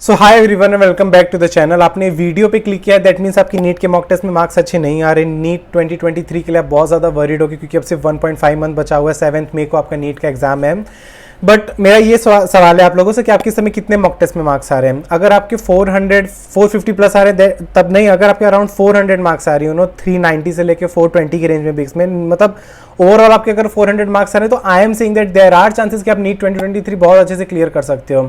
So hi everyone welcome back to the channel. आपने video पे click किया है, दैट मीन्स आपकी नीट के मॉक टेस्ट में मार्क्स अच्छे नहीं आ रहे। नीट 2023 के लिए आप बहुत ज़्यादा वरीड होगी क्योंकि अब सिर्फ 1.5 मंथ बचा हुआ है। 7 मई को आपका नीट का एग्जाम है। बट मेरा ये सवाल है आप लोगों से कि आपके समय कितने मॉक टेस्ट में मार्क्स आ रहे हैं। अगर आपके 450 प्लस आ रहे हैं तब नहीं, अगर आपके अराउंड 400 मार्क्स आ रही है 390 से लेके 420 के रेंज में बिक्स में, मतलब ओवरऑल आपके अगर 400 मार्क्स आ रहे हैं तो I am saying that there are chances कि आप नीट 2023 बहुत अच्छे से क्लियर कर सकते हो।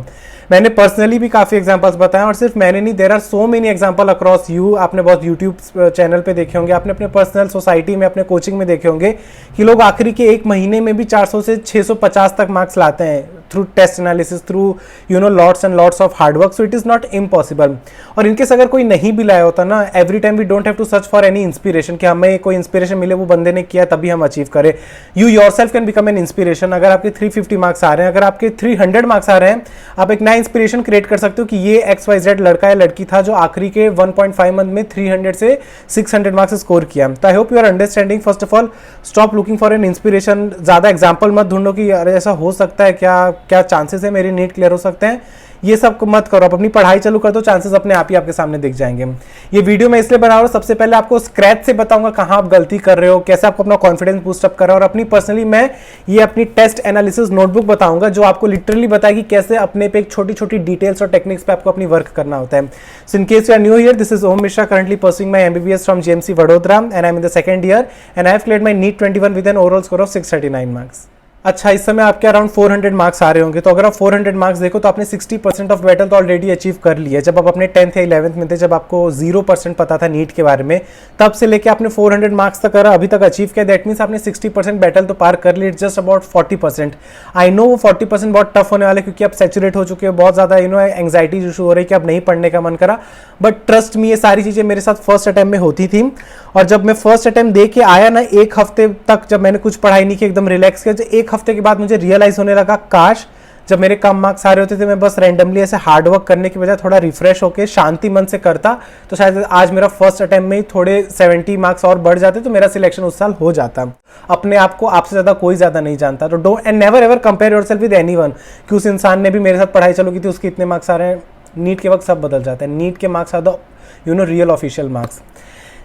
मैंने पर्सनली भी काफ़ी एग्जांपल्स बताए और सिर्फ मैंने नहीं, there are so many example across you. आपने बहुत यूट्यूब चैनल पे देखे होंगे, आपने अपने पर्सनल सोसाइटी में अपने कोचिंग में देखे होंगे कि लोग आखिरी के एक महीने में भी 400 से 650 तक मार्क्स लाते हैं through test analysis, through lots and lots of hard work. So it is not impossible. और इनकेस अगर कोई नहीं भी लाया होता ना, every time we don't have to search for any inspiration कि हमें कोई इंस्पिरेशन मिले वो बंदे ने किया तभी हम अचीव करें। You yourself can become an inspiration. अगर आपके 350 मार्क्स आ रहे हैं, अगर आपके 300 मार्क्स आ रहे हैं, आप एक नया इंस्पिरेशन क्रिएट कर सकते हो कि ये XYZ लड़का या लड़की था जो आखिरी के 1.5 मंथ में 300 से 600 मार्क्स स्कोर किया। तो I hope you are understanding. First of all stop looking for an inspiration. ज़्यादा एग्जाम्पल मत ढूंढो कि यार ऐसा हो सकता है, क्या चांसेस है मेरे नीट क्लियर हो सकते हैं। ये सब मत करो, आप अपनी पढ़ाई चालू कर दो, चांसेस अपने आप ही आपके सामने दिख जाएंगे। ये वीडियो मैं इसलिए बना रहा हूँ, सबसे पहले आपको स्क्रैच से बताऊंगा कहाँ आप गलती कर रहे हो, कैसे आपको अपना कॉन्फिडेंस बूस्ट अप कर रहा है। और अपनी पर्सनली मैं ये अपनी टेस्ट एनालिसिस नोटबुक बताऊंगा जो आपको लिटरली बताएगी कैसे अपने पे एक छोटी छोटी डिटेल्स और टेक्निक्स पे आपको अपनी वर्क करना होता है। So in case you are new here, this is Om Mishra, currently pursuing my MBBS from JMC Vadodara and I am in the second year and I have cleared my NEET 21 with an overall score of 639 marks. अच्छा, इस समय आपके around 400 marks आ रहे होंगे, तो अगर आप 400 marks देखो तो आपने 60% ऑफ बैटल तो ऑलरेडी अचीव कर लिया। जब आप अपने 10th या 11th में थे, जब आपको 0% पता था नीट के बारे में, तब से लेके आपने 400 मार्क्स तक अभी तक अचीव किया। दैट मीन्स आपने 60% बैटल तो पार कर ली। It's just about 40%। I know वो 40% बहुत टफ होने वाले क्योंकि आप सैचुरेट हो चुके हो, बहुत ज़्यादा एंग्जाइटी इशू हो रही है कि अब नहीं पढ़ने का मन करा। बट ट्रस्ट मी, ये सारी चीज़ें मेरे साथ फर्स्ट अटैम्प्ट में होती थी। और जब मैं फर्स्ट अटैम्प्ट दे के आया ना, एक हफ्ते तक जब मैंने कुछ पढ़ाई नहीं की, एकदम रिलैक्स किया, एक हफ्ते के बाद मुझे रियलाइज होने लगा काश जब मेरे कम मार्क्स आ रहे होते थे मैं बस रैंडमली ऐसे हार्डवर्क करने की बजाय थोड़ा रिफ्रेश होकर शांति मन से करता, तो शायद आज मेरा फर्स्ट अटेम्प्ट में ही थोड़े 70 मार्क्स और बढ़ जाते तो मेरा सिलेक्शन उस साल हो जाता। अपने आप को आपसे ज़्यादा कोई ज़्यादा नहीं जानता। तो don't and never ever compare yourself with anyone कि उस इंसान ने भी मेरे साथ पढ़ाई चालू की थी, उसके इतने मार्क्स आ रहे हैं। नीट के वक्त सब बदल जाते हैं। नीट के marks are the real official marks.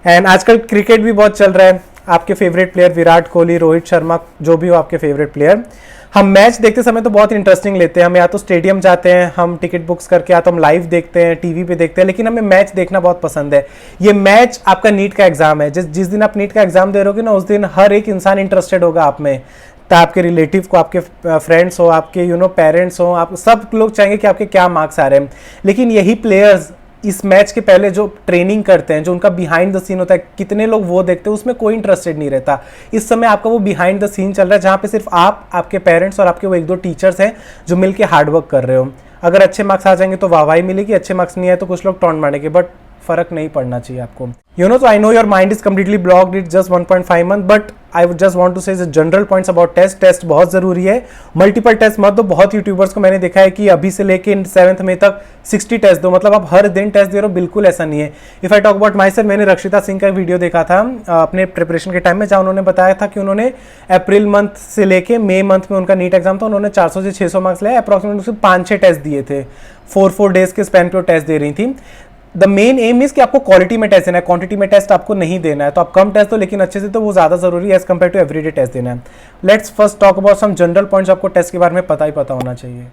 And आजकल क्रिकेट भी बहुत चल रहा है। आपके फेवरेट प्लेयर विराट कोहली, रोहित शर्मा, जो भी हो आपके फेवरेट प्लेयर, हम मैच देखते समय तो बहुत इंटरेस्टिंग लेते हैं। हम या तो स्टेडियम जाते हैं, हम टिकट बुक्स करके, या तो हम लाइव देखते हैं, टीवी पे देखते हैं, लेकिन हमें मैच देखना बहुत पसंद है। ये मैच आपका नीट का एग्जाम है। जिस दिन आप नीट का एग्जाम दे रहे हो ना, उस दिन हर एक इंसान इंटरेस्टेड होगा आप में। तो आपके रिलेटिव को, आपके फ्रेंड्स हो, आपके पेरेंट्स हो, आप सब लोग चाहेंगे कि आपके क्या मार्क्स आ रहे हैं। लेकिन यही प्लेयर्स इस मैच के पहले जो ट्रेनिंग करते हैं, जो उनका बिहाइंड द सीन होता है, कितने लोग वो देखते हैं, उसमें कोई इंटरेस्टेड नहीं रहता। इस समय आपका वो बिहाइंड द सीन चल रहा है, जहाँ पे सिर्फ आप, आपके पेरेंट्स और आपके वो 1-2 टीचर्स हैं जो मिलके हार्डवर्क कर रहे हो। अगर अच्छे मार्क्स आ जाएंगे तो वाहवाही मिलेगी, अच्छे मार्क्स नहीं आए तो कुछ लोग टॉन्ट मारेंगे, बट फर्क नहीं पड़ना चाहिए आपको। So I know your mind is completely blocked. It's just 1.5 month, but I would just want to say the general points about test. Test बहुत ज़रूरी है। मल्टीपल टेस्ट मत दो। बहुत यूट्यूबर्स को मैंने देखा है कि अभी से लेके 7th मई तक 60 टेस्ट दो, मतलब आप हर दिन टेस्ट दे रहे हो। बिल्कुल ऐसा नहीं है। If I talk about my self, मैंने रक्षिता सिंह का वीडियो देखा था अपने प्रिपरेशन के टाइम में, जहाँ उन्होंने बताया था कि उन्होंने अप्रैल मंथ से लेके मई मंथ में उनका नीट एग्जाम था, उन्होंने 400 से 600 मार्क्स लाए। अप्रॉक्सीमेटली उसके 5-6 टेस्ट दिए थे। 4 डेज के स्पैन पे वो टेस्ट दे रही थी। द मेन एम इज कि आपको क्वालिटी में टेस्ट देना है, क्वांटिटी में टेस्ट आपको नहीं देना है। तो आप कम टेस्ट दो लेकिन अच्छे से, तो वो ज़्यादा जरूरी है as compare to everyday test देना है। Let's first talk about some general points. आपको टेस्ट के बारे में पता ही पता होना चाहिए।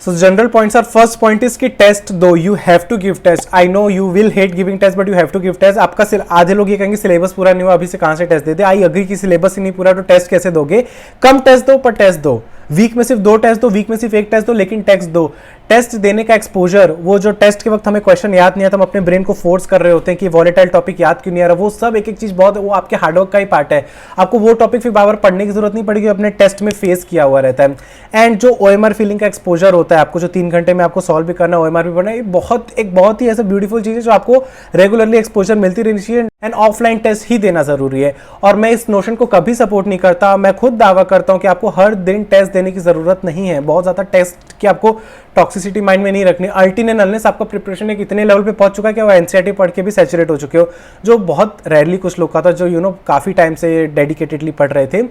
So general points are, first point is कि टेस्ट दो। You have to give test. I know you will hate giving test, but you have to give test. आपका आधे लोग ये कहेंगे सिलेबस पूरा नहीं हुआ, अभी से कहाँ से टेस्ट दे दे। आई अग्री कि सिलेबस ही नहीं पूरा तो टेस्ट कैसे दोगे। कम टेस्ट दो पर टेस्ट दो। वीक में सिर्फ 2 टेस्ट दो, वीक में सिर्फ 1 टेस्ट दो, लेकिन टेस्ट दो। टेस्ट देने का एक्सपोजर, वो जो टेस्ट के वक्त हमें क्वेश्चन याद नहीं आता, हम अपने ब्रेन को फोर्स कर रहे होते हैं कि वॉलेटाइल टॉपिक याद क्यों नहीं आ रहा, वो सब एक एक चीज बहुत, वो आपके हार्डवर्क का ही पार्ट है। आपको वो टॉपिक फिर बार बार पढ़ने की जरूरत नहीं पड़ेगी, अपने टेस्ट में फेस किया हुआ रहता है। एंड जो OMR फीलिंग का एक्सपोजर होता है, आपको जो 3 घंटे में आपको सॉल्व भी करना है, OMR भी पढ़ना है, एक बहुत ही ऐसा ब्यूटीफुल चीज है जो आपको रेगुलरली एक्सपोजर मिलती रहनी चाहिए। एंड ऑफलाइन टेस्ट ही देना जरूरी है। और मैं इस नोशन को कभी सपोर्ट नहीं करता। मैं खुद दावा करता हूं कि आपको हर दिन टेस्ट देने की जरूरत नहीं है। बहुत ज्यादा टेस्ट की आपको टॉक्सिसिटी माइंड में नहीं रखनी। अल्टीन एंड अनलेस आपका प्रिपरेशन एक इतने लेवल पे पहुंच चुका है कि वो NCERT पढ़ के भी सैचुरेट हो चुके हो, जो बहुत रेयरली कुछ लोग का था, जो काफी टाइम से डेडिकेटेडली पढ़ रहे थे।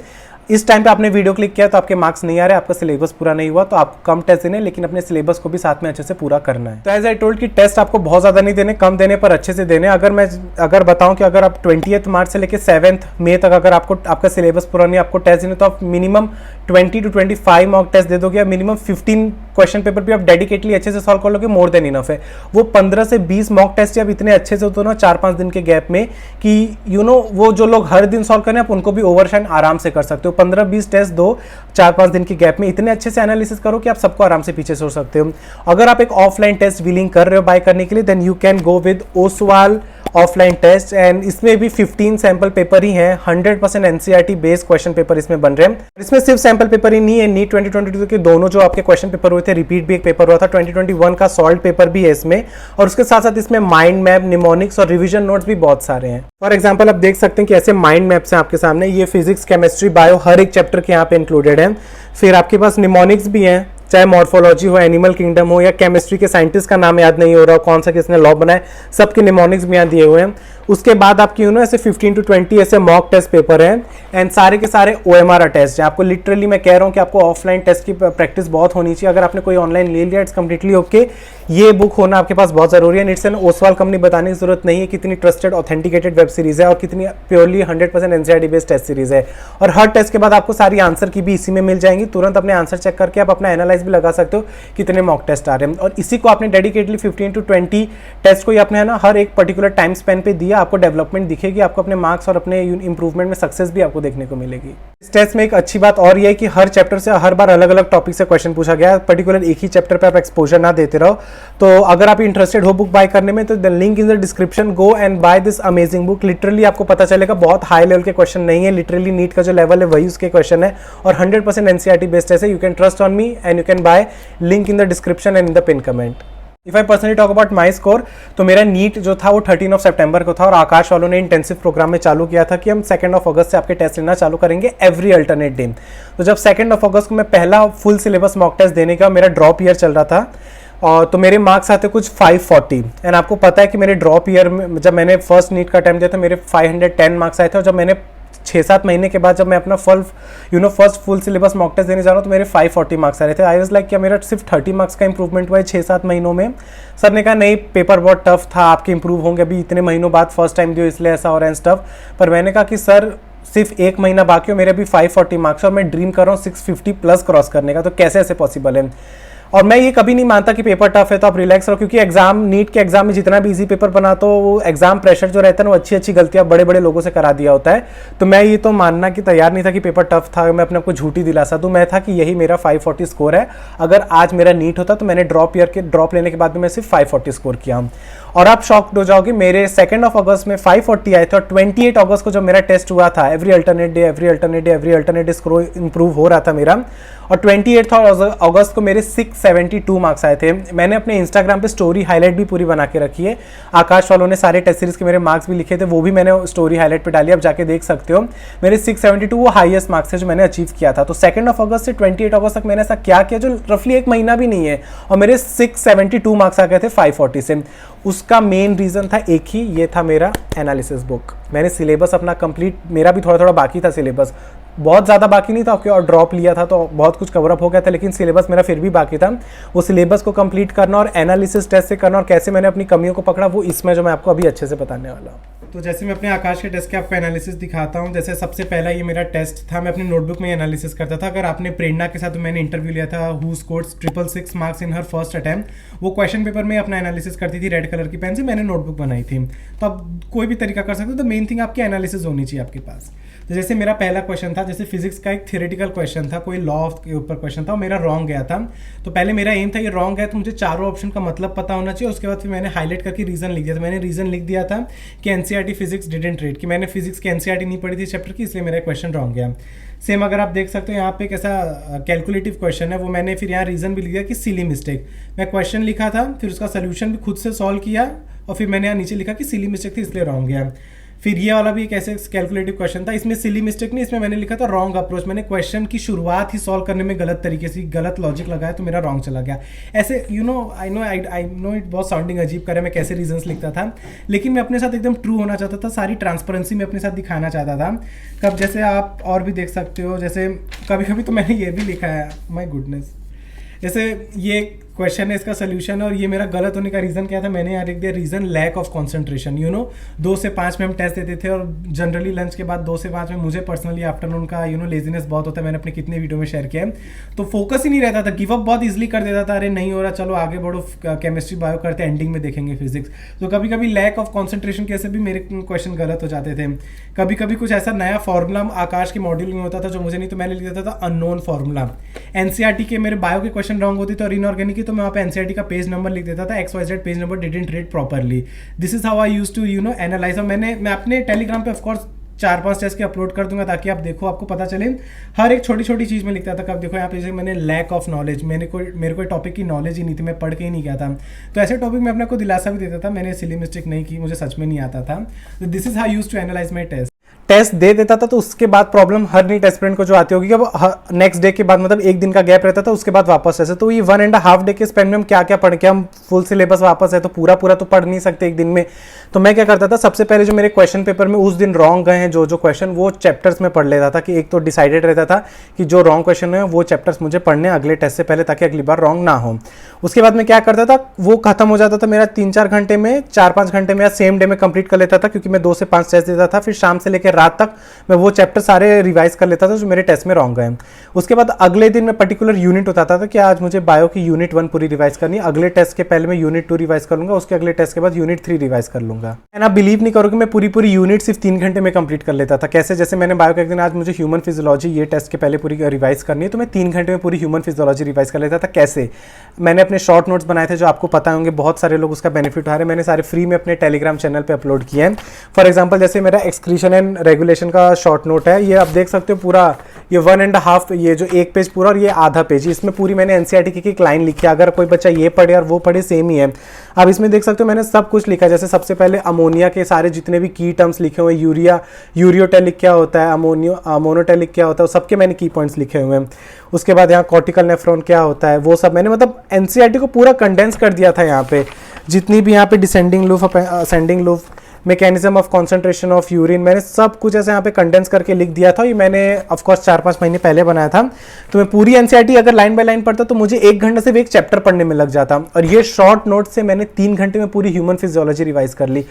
इस टाइम पे आपने वीडियो क्लिक किया तो आपके मार्क्स नहीं आ रहे, आपका सिलेबस पूरा नहीं हुआ, तो आप कम टेस्ट देने, लेकिन अपने सिलेबस को भी साथ में अच्छे से पूरा करना है। तो एज आई टोल्ड कि टेस्ट आपको बहुत ज़्यादा नहीं देने, कम देने पर अच्छे से देने। अगर बताऊं कि अगर आप 20 मार्च से लेकर 7 मई तक अगर आपका सिलेबस पूरा नहीं, आपको टेस्ट देने, तो आप मिनिमम 20 to 25 मॉक टेस्ट दे दोगे, मिनिमम 15 क्वेश्चन पेपर भी आप डेडिकेटली अच्छे से सॉल्व कर लोगे, मोर देन इनफ है। वो 15 से 20 मॉक टेस्ट आप इतने अच्छे से होते हो ना 4-5 दिन के गैप में कि वो जो लोग हर दिन सॉल्व करें आप उनको भी ओवरशाइन आराम से कर सकते हो। 15-20 टेस्ट दो 4-5 दिन के गैप में, इतने अच्छे से एनालिसिस करो कि आप सबको आराम से पीछे छोड़ सकते हो। अगर आप एक ऑफलाइन टेस्ट विलिंग कर रहे हो बाय करने के लिए, then you can go with Oswaal offline test, and इसमें भी 15 सैंपल पेपर ही हैं, 100% एनसीईआरटी बेस्ड क्वेश्चन पेपर इसमें बन रहे हैं। इसमें सिर्फ सैंपल पेपर ही नहीं है, नीट 2022 के दोनों जो आपके क्वेश्चन पेपर हुए थे, रिपीट भी एक पेपर हुआ था, 2021 का सॉल्व पेपर भी है इसमें, और उसके साथ साथ इसमें माइंड मैप, निमोनिक्स और रिविजन नोट्स भी बहुत सारे हैं। फॉर एग्जाम्पल आप देख सकते हैं कि ऐसे माइंड मैप्स हैं आपके सामने, ये फिजिक्स, केमिस्ट्री, बायो हर एक चैप्टर के यहाँ पे इंक्लूडेड है। फिर आपके पास निमोनिक्स भी हैं, चाहे मॉर्फोलॉजी हो, एनिमल किंगडम हो, या केमिस्ट्री के साइंटिस्ट का नाम याद नहीं हो रहा, कौन सा किसने लॉ बनाए, सबके निमोनिक्स भी यहाँ दिए हुए हैं। उसके बाद आपकी ऐसे 15 to 20 ऐसे मॉक टेस्ट पेपर हैं, एंड सारे के सारे OMR टेस्ट हैं। आपको लिटरली मैं कह रहा हूँ कि आपको ऑफलाइन टेस्ट की प्रैक्टिस बहुत होनी चाहिए। अगर आपने कोई ऑनलाइन ले लिया, इट्स कम्प्लीटली ओके, ये बुक होना आपके पास बहुत जरूरी है। इट्स एन ओसवाल कंपनी, बताने की जरूरत नहीं है कितनी ट्रस्टेड ऑथेंटिकेटेड वेब सीरीज है और कितनी purely 100% NCERT based test series है। और हर टेस्ट के बाद आपको सारी आंसर की भी इसी में मिल जाएंगी, तुरंत अपने आंसर चेक करके आप अपना एनालाइज भी लगा सकते हो कितने मॉक टेस्ट आ रहे हैं। और इसी को आपने डेडिकेटली 15 to 20 टेस्ट को आपने हर एक पर्टिकुलर टाइम स्पेन पे दिया, आपको डेवलपमेंट दिखेगी, आपको अपने मार्क्स और अपने इंप्रूवमेंट में सक्सेस भी आपको देखने को मिलेगी। इस टेस्ट में एक अच्छी बात और ये है कि हर चैप्टर से हर बार अलग अलग टॉपिक से क्वेश्चन पूछा गया है, पर्टिकुलर एक ही चैप्टर पे आप एक्सपोजर ना देते रहो। तो अगर आप इंटरेस्टेड हो बुक बाय करने में, तो the link in the description, go and buy this amazing book. Literally आपको पता चलेगा बहुत हाई लेवल के क्वेश्चन नहीं है, लिटरली नीट का जो लेवल है वही उसके क्वेश्चन है, और 100% एनसीईआरटी बेस्ड है। You can trust on me and you can buy, link in the description and in the pin comment. If I personally talk about my score, तो मेरा नीट जो था वो 13 सितंबर को था, और आकाश वालों ने इंटेंसिव प्रोग्राम में चालू किया था कि हम 2 अगस्त से आपके टेस्ट लेना चालू करेंगे एवरी अल्टरनेट डे। तो जब 2 अगस्त को मैं पहला फुल सिलेबस मॉक टेस्ट देने का, मेरा ड्रॉप ईयर चल रहा था, और तो मेरे मार्क्स आते कुछ 540, एंड आपको पता है कि मेरे ड्रॉप ईयर में जब मैंने फर्स्ट नीट का अटेम्प्ट दिया था मेरे 510 मार्क्स आए थे, और जब मैंने 6-7 महीने के बाद जब मैं अपना first full syllabus mock test देने जा रहा हूँ तो मेरे 540 मार्क्स आ रहे थे। आई वाज लाइक क्या मेरा सिर्फ 30 मार्क्स का इंप्रूवमेंट हुआ है 6-7 महीनों में। सर ने कहा नहीं, पेपर बहुत टफ था, आपके इंप्रूव होंगे, अभी इतने महीनों बाद फर्स्ट टाइम दियो इसलिए ऐसा हो रहा है स्टफ। पर मैंने कहा कि सर सिर्फ 1 महीना बाकी हो, मेरे अभी 540 मार्क्स और मैं ड्रीम कर रहा हूँ 650 प्लस क्रॉस करने का, तो कैसे ऐसे पॉसिबल है। और मैं ये कभी नहीं मानता कि पेपर टफ है तो आप रिलैक्स रहो, क्योंकि एग्जाम, नीट के एग्जाम में जितना भी इजी पेपर बना तो वो एग्जाम प्रेशर जो रहता है ना, वो अच्छी गलतियां बड़े बड़े लोगों से करा दिया होता है। तो मैं ये तो मानना कि तैयार नहीं था कि पेपर टफ था, मैं अपने आपको झूठी दिलासा दूं। मैं था कि यही मेरा 540 स्कोर है, अगर आज मेरा नीट होता तो मैंने ड्रॉप लेने के बाद में मैं सिर्फ 540 स्कोर किया। और आप शॉक्ड हो जाओगे, मेरे 2 अगस्त में 540 आए थे, और 28 अगस्त को जब मेरा टेस्ट हुआ था, every alternate day score improve हो रहा था मेरा, और 28 अगस्त को मेरे 672 मार्क्स आए थे। मैंने अपने इंस्टाग्राम पे स्टोरी हाईलाइट भी पूरी बना के रखी है, आकाश वालों ने सारे टेस्ट सीरीज के मेरे मार्क्स भी लिखे थे, वो भी मैंने स्टोरी हाईलाइट पे डाली, आप जाके देख सकते हो। मेरे 672 वो हाईएस्ट मार्क्स है जो मैंने अचीव किया था। तो 2 अगस्त से 28 अगस्त तक मैंने ऐसा क्या किया जो रफली 1 महीना भी नहीं है, और मेरे 672 मार्क्स आ गए थे 540 से। उसका मेन रीजन था एक ही, ये था मेरा एनालिसिस बुक। मैंने सिलेबस अपना कंप्लीट, मेरा भी थोड़ा बाकी था सिलेबस, बहुत ज़्यादा बाकी नहीं था, और ड्रॉप लिया था तो बहुत कुछ कवरअप हो गया था, लेकिन सिलेबस मेरा फिर भी बाकी था। वो सिलेबस को कंप्लीट करना और एनालिसिस टेस्ट से करना, और कैसे मैंने अपनी कमियों को पकड़ा, वो इसमें जो मैं आपको अभी अच्छे से बताने वाला हूँ। तो जैसे मैं अपने आकाश के टेस्ट के आपको एनालिसिस दिखाता हूँ। जैसे सबसे पहला ये मेरा टेस्ट था, मैं अपनी नोटबुक में एनालिसिस करता था। अगर आपने प्रेरणा के साथ मैंने इंटरव्यू लिया था, who scored 666 marks in her first attempt, वो क्वेश्चन पेपर में अपना एनालिसिस करती थी रेड कलर की पेन से, मैंने नोटबुक बनाई थी। तो आप कोई भी तरीका कर सकते हो, तो मेन थिंग आपकी एनालिसिस होनी चाहिए आपके पास। तो जैसे मेरा पहला क्वेश्चन था, जैसे फिजिक्स का एक थियोरेटिकल क्वेश्चन था, कोई लॉ के ऊपर क्वेश्चन था, और मेरा रॉन्ग गया था। तो पहले मेरा एम था ये रॉन्ग गया तो मुझे चारों ऑप्शन का मतलब पता होना चाहिए। उसके बाद फिर मैंने हाईलाइट करके रीजन लिख दिया था। मैंने रीजन लिख दिया था कि एनसीईआरटी फिजिक्स डिडंट रीड, कि मैंने फिजिक्स की एनसीईआरटी नहीं पढ़ी थी चैप्टर की, इसलिए मेरा क्वेश्चन रॉन्ग गया। सेम अगर आप देख सकते हो यहाँ पे एक ऐसा कैलकुलेटिव क्वेश्चन है, वो मैंने फिर यहाँ रीजन भी लिख दिया कि सिली मिस्टेक। मैं क्वेश्चन लिखा था, फिर उसका सोल्यूशन भी खुद से सॉल्व किया, और फिर मैंने यहाँ नीचे लिखा कि सिली मिस्टेक थी इसलिए रॉन्ग गया। फिर ये वाला भी एक ऐसे कैलकुलेटिव क्वेश्चन था, इसमें सिली मिस्टेक नहीं, इसमें मैंने लिखा था रॉन्ग अप्रोच। मैंने क्वेश्चन की शुरुआत ही सॉल्व करने में गलत तरीके से गलत लॉजिक लगाया तो मेरा रॉन्ग चला गया। ऐसे आई नो इट बहुत साउंडिंग अजीब करे मैं कैसे रीजंस लिखता था, लेकिन मैं अपने साथ एकदम ट्रू होना चाहता था, सारी ट्रांसपेरेंसी मैं अपने साथ दिखाना चाहता था। कब जैसे आप और भी देख सकते हो, जैसे कभी कभी तो मैंने ये भी लिखा है, माई गुडनेस, जैसे ये क्वेश्चन है, इसका सोल्यूशन है, और ये मेरा गलत होने का रीज़न क्या था, मैंने यहाँ लिख दिया रीज़न लैक ऑफ कंसंट्रेशन। 2 से 5 में हम टेस्ट देते थे, और जनरली लंच के बाद 2 से 5 में मुझे पर्सनली आफ्टरनून का लेजीनेस बहुत होता है, मैंने अपने कितने वीडियो में शेयर किया है, तो फोकस ही नहीं रहता था, गिव अप बहुत ईजिली कर देता था, अरे नहीं हो रहा चलो आगे बढ़ो, केमिस्ट्री बायो करते हैं, एंडिंग में देखेंगे फिजिक्स। तो कभी कभी लैक ऑफ कॉन्सेंट्रेशन के से भी मेरे क्वेश्चन गलत हो जाते थे। कभी कभी कुछ ऐसा नया फॉर्मूला आकाश के मॉड्यूल में होता था जो मुझे नहीं, तो मैंने लिख देता था अननोन फॉर्मूला। एनसीईआरटी के मेरे बायो के क्वेश्चन रॉन्ग होते थे और इनऑर्गेनिक की, तो मैं वहाँ पे एनसीईआरटी का पेज नंबर लिख देता था, XYZ page number didn't read properly. This is how I used to analyse. और मैं अपने टेलीग्राम पे ऑफकोर्स 4-5 टेस्ट के अपलोड कर दूंगा ताकि आप देखो, आपको पता चले। हर एक छोटी छोटी चीज़ में लिखता था। कब देखो यहाँ पे जैसे मैंने लैक ऑफ नॉलेज, मेरे को टॉपिक की नॉलेज ही नहीं थी, मैं पढ़ के ही नहीं गया था, तो ऐसे टॉपिक में अपने को दिलासा भी देता था, मैंने सिली मिस्टेक नहीं की, मुझे सच में नहीं आता था। This is how used to analyse my test दे देता था। तो उसके बाद प्रॉब्लम हर नीट एस्पिरेंट को जो आती होगी कि अब नेक्स्ट डे के बाद मतलब एक दिन का गैप रहता था, उसके बाद वापस ऐसे, तो ये 1.5 डे के स्पेंड में हम क्या क्या पढ़ के, हम फुल सिलेबस वापस है तो पूरा तो पढ़ नहीं सकते एक दिन में। तो मैं क्या करता था, सबसे पहले जो मेरे क्वेश्चन पेपर में उस दिन रॉन्ग गए हैं जो क्वेश्चन, वो चैप्टर्स में पढ़ लेता था, कि एक तो डिसाइडेड रहता था कि जो रॉन्ग क्वेश्चन है वो चैप्टर्स मुझे पढ़ने अगले टेस्ट से पहले, ताकि अगली बार रॉन्ग ना हो। उसके बाद मैं क्या करता था, वो खत्म हो जाता था मेरा 3-4 घंटे में, 4-5 घंटे में या सेम डे में कंप्लीट कर लेता था, क्योंकि मैं 2 से 5 टेस्ट देता था। फिर शाम से लेकर रात तक मैं वो चैप्टर सारे रिवाइज कर लेता था जो मेरे टेस्ट में रॉन्ग गए। उसके बाद अगले दिन मैं पर्टिकुलर यूनिट उठाता था कि आज मुझे बायो की यूनिट 1 पूरी रिवाइज करनी है, अगले टेस्ट के पहले मैं यूनिट 2 रिवाइज कर लूंगा, उसके अगले टेस्ट के बाद यूनिट 3 रिवाइज कर लूंगा। एंड आप बिलीव नहीं करोगे, मैं पूरी यूनिट सिर्फ 3 घंटे में कंप्लीट कर लेता था। कैसे, जैसे मैंने बायो का एक दिन आज मुझे ह्यूमन फिजियोलॉजी ये टेस्ट के पहले पूरी रिवाइज करनी है, तो मैं 3 घंटे में पूरी ह्यूमन फिजियोलॉजी रिवाइज कर लेता था। कैसे, मैंने अपने शॉर्ट नोट्स बनाए थे जो आपको पता होंगे, बहुत सारे लोग उसका बेनिफिट उठा रहे हैं, मैंने सारे फ्री में अपने टेलीग्राम चैनल पे अपलोड किए हैं। फॉर एग्जांपल जैसे मेरा एक्सक्रीशन एंड रेगुलेशन का शॉर्ट नोट है, ये आप देख सकते हो पूरा, ये 1.5, ये जो 1 पेज पूरा और ये आधा पेज, इसमें पूरी मैंने एनसीईआरटी की एक लाइन लिखी है। अगर कोई बच्चा ये पढ़े और वो पढ़े सेम ही है। आप इसमें देख सकते हो मैंने सब कुछ लिखा है, जैसे सबसे पहले अमोनिया के सारे जितने भी की टर्म्स लिखे हुए, यूरियोटेलिक क्या होता है, मोनोटेलिक क्या होता है, सबके मैंने की पॉइंट्स लिखे हुए हैं। उसके बाद यहाँ कॉर्टिकल नेफ्रॉन क्या होता है, वो सब मैंने मतलब एनसीईआरटी को पूरा कंडेंस कर दिया था। यहाँ पे जितनी भी यहाँ पे descending loop, ascending loop, mechanism of concentration of urine, मैंने सब कुछ ऐसे यहाँ पे कंडेंस करके लिख दिया था। ये मैंने ऑफकोर्स 4-5 महीने पहले बनाया था। तो मैं पूरी एनसीईआरटी अगर लाइन बाय लाइन पढ़ता तो मुझे 1 घंटे से भी एक चैप्टर पढ़ने में लग जाता, और ये शॉर्ट नोट से मैंने 3 घंटे में पूरी ह्यूमन फिजियोलॉजी रिवाइज कर ली।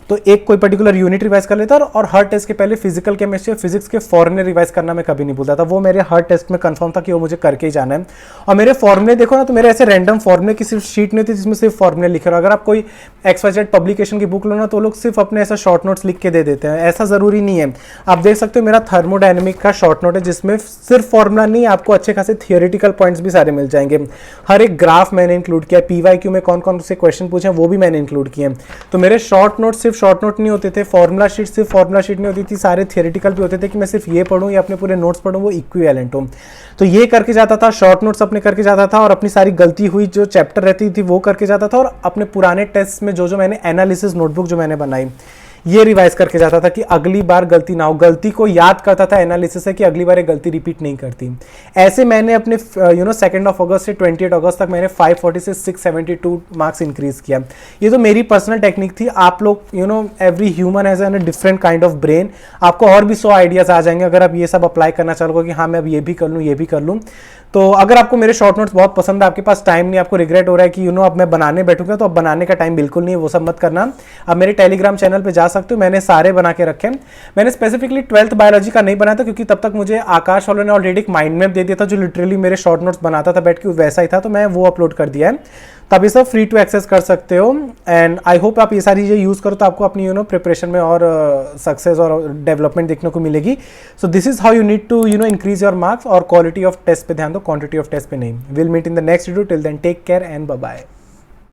तो एक कोई पर्टिकुलर यूनिट रिवाइज कर लेता, और हर टेस्ट के पहले फिजिकल केमिस्ट्री फिजिक्स के फॉर्मूले रिवाइज करना मैं कभी नहीं भूलता था। वो मेरे हर टेस्ट में कंफर्म था कि वो मुझे करके ही जाना है। और मेरे फॉर्मूले देखो ना, तो मेरे ऐसे रैंडम फॉर्मूले की सिर्फ शीट नहीं थी जिसमें सिर्फ फॉर्मूले लिखे रहो। अगर आप कोई XYZ पब्लिकेशन की बुक लो ना, तो लोग सिर्फ अपने ऐसा शॉर्ट नोट्स लिख के दे देते हैं, ऐसा जरूरी नहीं है। आप देख सकते हो मेरा थर्मोडायनेमिक का शॉर्ट नोट है, जिसमें सिर्फ फॉर्मूला नहीं, आपको अच्छे खासे थियोरेटिकल पॉइंट्स भी सारे मिल जाएंगे। हर एक ग्राफ मैंने इंक्लूड किया, PYQ में कौन कौन से क्वेश्चन पूछे वो भी मैंने इंक्लूड किए। तो मेरे शॉर्ट नोट सिर्फ शॉर्ट नोट नहीं होते थे, फॉर्मूला शीट सिर्फ फॉर्मूला शीट नहीं होती थी, सारे थियोरेटिकल भी होते थे कि मैं सिर्फ ये पढ़ूं या अपने पूरे नोट्स पढ़ूं वो इक्विवेलेंट हो। तो ये करके जाता था, शॉर्ट नोट्स अपने करके जाता था, और अपनी सारी गलती हुई जो चैप्टर रहती थी वो करके जाता था, और अपने पुराने टेस्ट में जो मैंने एनालिसिस नोटबुक जो मैंने बनाई ये रिवाइज करके जाता था कि अगली बार गलती ना हो। गलती को याद करता था एनालिसिस से कि अगली बार ये गलती रिपीट नहीं करती। ऐसे मैंने अपने 2 अगस्त से 28 अगस्त तक मैंने 540 से 672 मार्क्स इंक्रीज किया। ये तो मेरी पर्सनल टेक्निक थी। आप लोग every human has an different kind of brain. आपको और भी 100 आइडियाज आ जाएंगे अगर आप ये सब अप्लाई करना चाहोगे कि हाँ मैं अब ये भी कर लूँ, ये भी कर लूँ। तो अगर आपको मेरे शॉर्ट नोट्स बहुत पसंद है, आपके पास टाइम नहीं, आपको रिग्रेट हो रहा है कि अब मैं बनाने बैठूंगा, तो अब बनाने का टाइम बिल्कुल नहीं है, वो सब मत करना। अब मेरे टेलीग्राम चैनल पे जा सकते हो, मैंने सारे बना के रखे हैं। मैंने स्पेसिफिकली 12th बायोलॉजी का नहीं बनाया था क्योंकि तब तक मुझे आकाश वालों ने ऑलरेडी एक माइंड मैप दे दिया था जो लिटरली मेरे शॉर्ट नोट्स बनाता था बैठ के, वैसा ही था, तो मैं वो अपलोड कर दिया है। तब ये सब फ्री टू एक्सेस कर सकते हो। एंड आई होप आप ये सारी चीज़ें यूज़ करो तो आपको अपनी प्रिपरेशन में और सक्सेस और डेवलपमेंट देखने को मिलेगी। So this is how you need to increase your marks. और क्वालिटी ऑफ टेस्ट पे ध्यान दो, क्वांटिटी ऑफ टेस्ट पे नहीं। Will meet in the next video. Till then take care and bye bye.